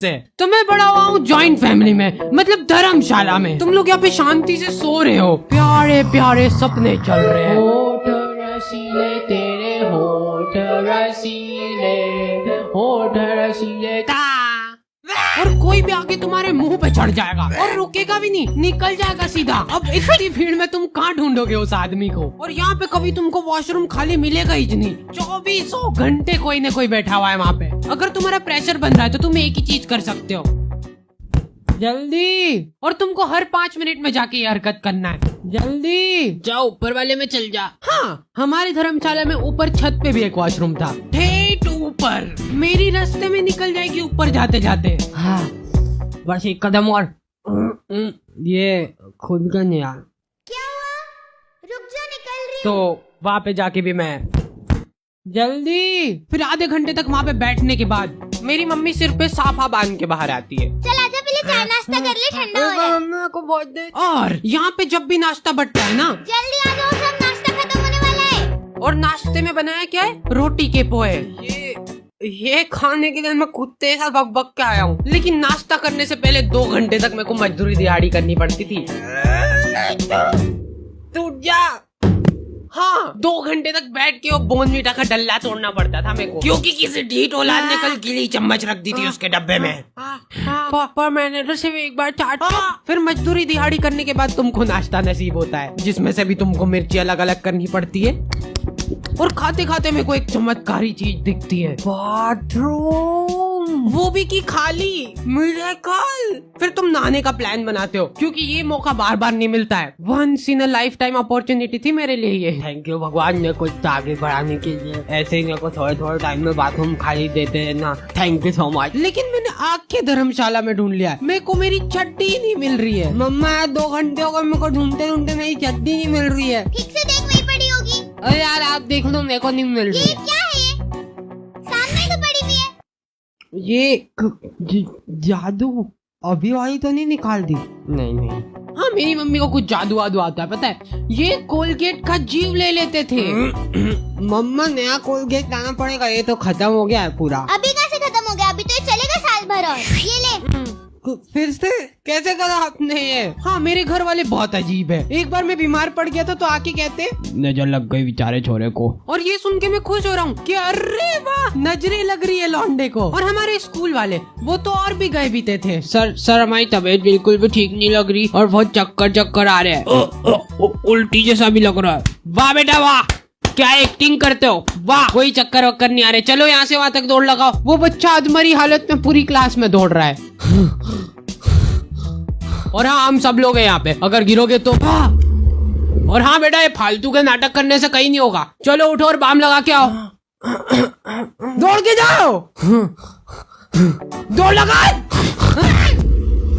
से। तो मैं बड़ा हुआ हूँ जॉइंट फैमिली में, मतलब धर्मशाला में। तुम लोग यहाँ पे शांति से सो रहे हो, प्यारे प्यारे सपने चल रहे हैं। होठ रसीले तेरे, होठ रसीले, होठ रसीले ता। और कोई भी आके तुम्हारे मुंह पे चढ़ जाएगा और रुकेगा भी नहीं, निकल जाएगा सीधा। अब इतनी भीड़ में तुम कहाँ ढूंढोगे उस आदमी को? और यहाँ पे कभी तुमको वॉशरूम खाली मिलेगा ही नहीं। 24 घंटे कोई न कोई बैठा हुआ है वहाँ पे। अगर तुम्हारा प्रेशर बन रहा है तो तुम एक ही चीज कर सकते हो, जल्दी। और तुमको हर 5 मिनट में जाके ये हरकत करना है, जल्दी जाओ ऊपर वाले में चल जा। हाँ, हमारी धर्मशाला में ऊपर छत पे भी एक वॉशरूम था, ठेठ ऊपर। मेरी रास्ते में निकल जाएगी ऊपर जाते जाते। हाँ, बस एक कदम और। ये खुद का नहीं यार। क्या हुआ? रुक जा, निकल रही तो वहाँ पे जाके भी मैं जल्दी। फिर आधे घंटे तक वहाँ पे बैठने के बाद मेरी मम्मी सिर पे साफा बांध के बाहर आती है। चल आजा, पहले चाय नाश्ता कर ले, ठंडा हो रहा है। मम्मी को बहुत दे। और यहाँ पे जब भी नाश्ता बढ़ता है ना, जल्दी आ जाओ, सब नाश्ता खत्म होने वाला है। और नाश्ते में बनाया क्या है? रोटी के पोहे। ये खाने के लिए मैं कुत्ते सा बक बक के आया हूँ, लेकिन नाश्ता करने से पहले 2 घंटे तक मेरे को मजदूरी दिहाड़ी करनी पड़ती थी। तू जा। हाँ, 2 घंटे तक बैठ के वो बोनवीटा का डल्ला तोड़ना पड़ता था मेरे को, क्योंकि किसी ढीठ औलाद ने कल गीली चम्मच रख दी थी उसके डब्बे में। पर मैंने तो सिर्फ एक बार चाट। फिर मजदूरी दिहाड़ी करने के बाद तुमको नाश्ता नसीब होता है, जिसमें से भी तुमको मिर्ची अलग अलग करनी पड़ती है। और खाते खाते मेरे को एक चमत्कारी चीज दिखती है, बाथरूम, वो भी की खाली। मिरेकल। फिर तुम नहाने का प्लान बनाते हो, क्योंकि ये मौका बार बार नहीं मिलता है। Once in a lifetime opportunity थी मेरे लिए ये। थैंक यू भगवान ने कुछ आगे बढ़ाने के लिए, ऐसे ही मेरे को थोड़े थोड़े टाइम में बाथरूम खाली देते हैं ना। Thank you so much. लेकिन मैंने आग के धर्मशाला में ढूंढ लिया, मेरे को मेरी चड्डी नहीं मिल रही है। मम्मा 2 घंटे हो गए मेरे को ढूंढते ढूंढते, मेरी चड्डी नहीं मिल रही है। ठीक से देख, वही पड़ी होगी। अरे यार आप देख लो, मेरे को नहीं मिल रही ये है। क्या है? सामने तो पड़ी हुई है। ये जादू अभी वाली तो नहीं निकाल दी? नहीं। हाँ, मेरी मम्मी को कुछ जादू वादू आता है, पता है। ये कोलगेट का जीव ले लेते थे। मम्मा नया कोलगेट लाना पड़ेगा, ये तो खत्म हो गया है पूरा। अभी कैसे खत्म हो गया? अभी तो ये चलेगा साल भर। और ये ले। फिर से कैसे करा आपने ये? हाँ, मेरे घर वाले बहुत अजीब है। एक बार मैं बीमार पड़ गया था तो आके कहते नजर लग गई बेचारे छोरे को। और ये सुन के मैं खुश हो रहा हूँ कि अरे वाह, नजरें लग रही है लौंडे को। और हमारे स्कूल वाले वो तो और भी गए बीते थे। सर हमारी तबीयत बिल्कुल भी ठीक नहीं लग रही और बहुत चक्कर आ रहे हैं, उल्टी जैसा भी लग रहा है। वाह बेटा वाह, क्या एक्टिंग करते हो, वाह। कोई चक्कर वक्कर नहीं आ रहे, चलो यहाँ से वहाँ तक दौड़ लगाओ। वो बच्चा अधमरी हालत में पूरी क्लास में दौड़ रहा है। और हाँ, हम सब लोग हैं यहाँ पे, अगर गिरोगे तो। और हाँ बेटा, ये फालतू के नाटक करने से कहीं नहीं होगा। चलो उठो और बाम लगा के आओ। दौड़ के जाओ, दौड़ लगा।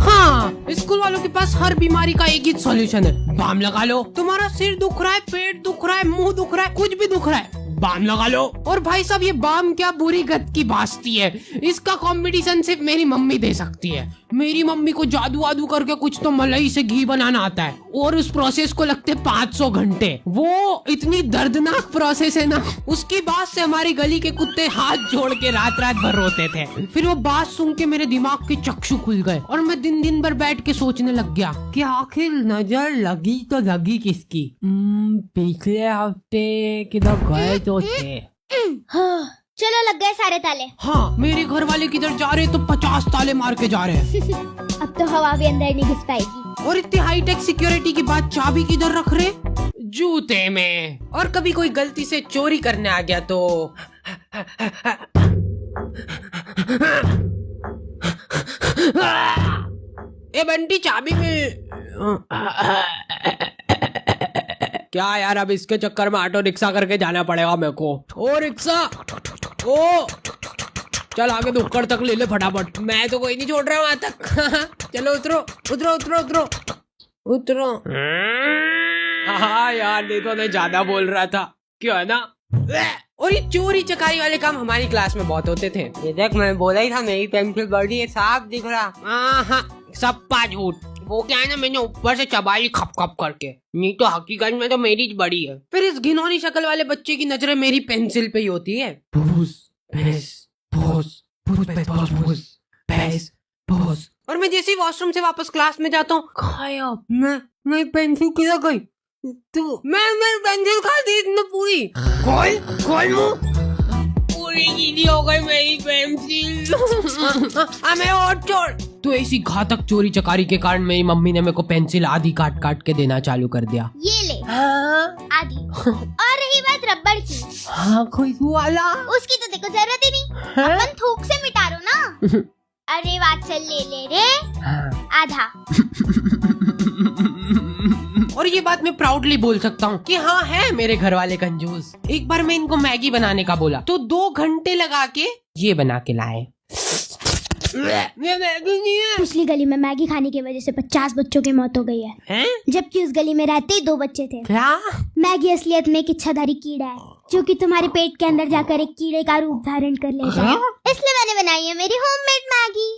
हाँ, स्कूल वालों के पास हर बीमारी का एक ही सॉल्यूशन है, बाम लगा लो। तुम्हारा सिर दुख रहा है, पेट दुख रहा है, मुंह दुख रहा है, कुछ भी दुख रहा है, बाम लगा लो। और भाई साहब, ये बाम क्या बुरी गत की बास्ती है, इसका कंपटीशन सिर्फ मेरी मम्मी दे सकती है। मेरी मम्मी को जादू वादू करके कुछ तो मलाई से घी बनाना आता है, और उस प्रोसेस को लगते 500 घंटे। वो इतनी दर्दनाक प्रोसेस है ना, उसकी बात से हमारी गली के कुत्ते हाथ जोड़ के रात रात भर रोते थे। फिर वो बात सुन के मेरे दिमाग के चक्षु खुल गए और मैं दिन भर बैठ के सोचने लग गया कि आखिर नजर लगी तो लगी किसकी। पिछले हफ्ते किधर गए तो थे। हाँ, चलो लग गए सारे ताले। हाँ, मेरे घर वाले किधर जा रहे तो 50 ताले मार के जा रहे हैं। अब तो हवा भी अंदर नहीं घुस पाएगी। और इतनी हाईटेक सिक्योरिटी के बाद चाबी किधर रख रहे? जूते में। और कभी कोई गलती से चोरी करने आ गया तो ए बंटी, चाबी में। क्या यार, अब इसके चक्कर में ऑटो रिक्शा करके जाना पड़ेगा मेरे को। ओ रिक्शा, ओ चल आगे नुक्कड़ तक ले ले फटाफट। मैं तो कोई नहीं छोड़ रहा वहां तक। चलो उतरो उतरो उतरो उतरो उतरो। हाँ यार, नहीं तो नहीं ज्यादा बोल रहा था, क्यों है ना। और ये चोरी चकारी वाले काम हमारी क्लास में बहुत होते थे। ये देख, मैं बोला ही था मेरी पेंसिल बड़ी है, साफ दिख रहा। हाँ, सब झूठ। वो क्या है ना, मैंने ऊपर से चबाई खप खप करके, नहीं तो हकीकत में तो मेरी बड़ी है। फिर इस घिनौनी शक्ल वाले बच्चे की नजरें मेरी पेंसिल पे ही होती है। भूस, भूस, भूस, भूस, भूस, भूस। भैंस भूस। और मैं जैसे ही वॉशरूम से वापस क्लास में जाता हूँ, खाया मैं पेंसिल किधर गई? तो मैं पेंसिल खा दी इसने पूरी। खोल मुंह। पूरी गीली हो गई मेरी पेंसिल। हमें और छोड़। तो ऐसी घातक चोरी चकारी के कारण मेरी मम्मी ने मेरे को पेंसिल आधी काट काट के देना चालू कर दिया। ये ले आधी। और रही बात रबड़ की, हाँ खुशबू वाला, उसकी तो देखो जरूरत ही नहीं, अपन थूक से मिटा रो ना। अरे वाचल ले रे आधा। और ये बात मैं प्राउडली बोल सकता हूँ कि हाँ है मेरे घर वाले कंजूस। एक बार मैं इनको मैगी बनाने का बोला तो 2 घंटे लगा के ये बना के लाए। ये मैगी नहीं है। पिछली गली में मैगी खाने की वजह से 50 बच्चों की मौत हो गई है, हैं? जबकि उस गली में रहते ही 2 बच्चे थे। क्या? मैगी असलियत में एक इच्छाधारी कीड़ा है जो कि तुम्हारे पेट के अंदर जाकर एक कीड़े का रूप धारण कर लेता है। इसलिए मैंने बनाई है मेरी होममेड मैगी।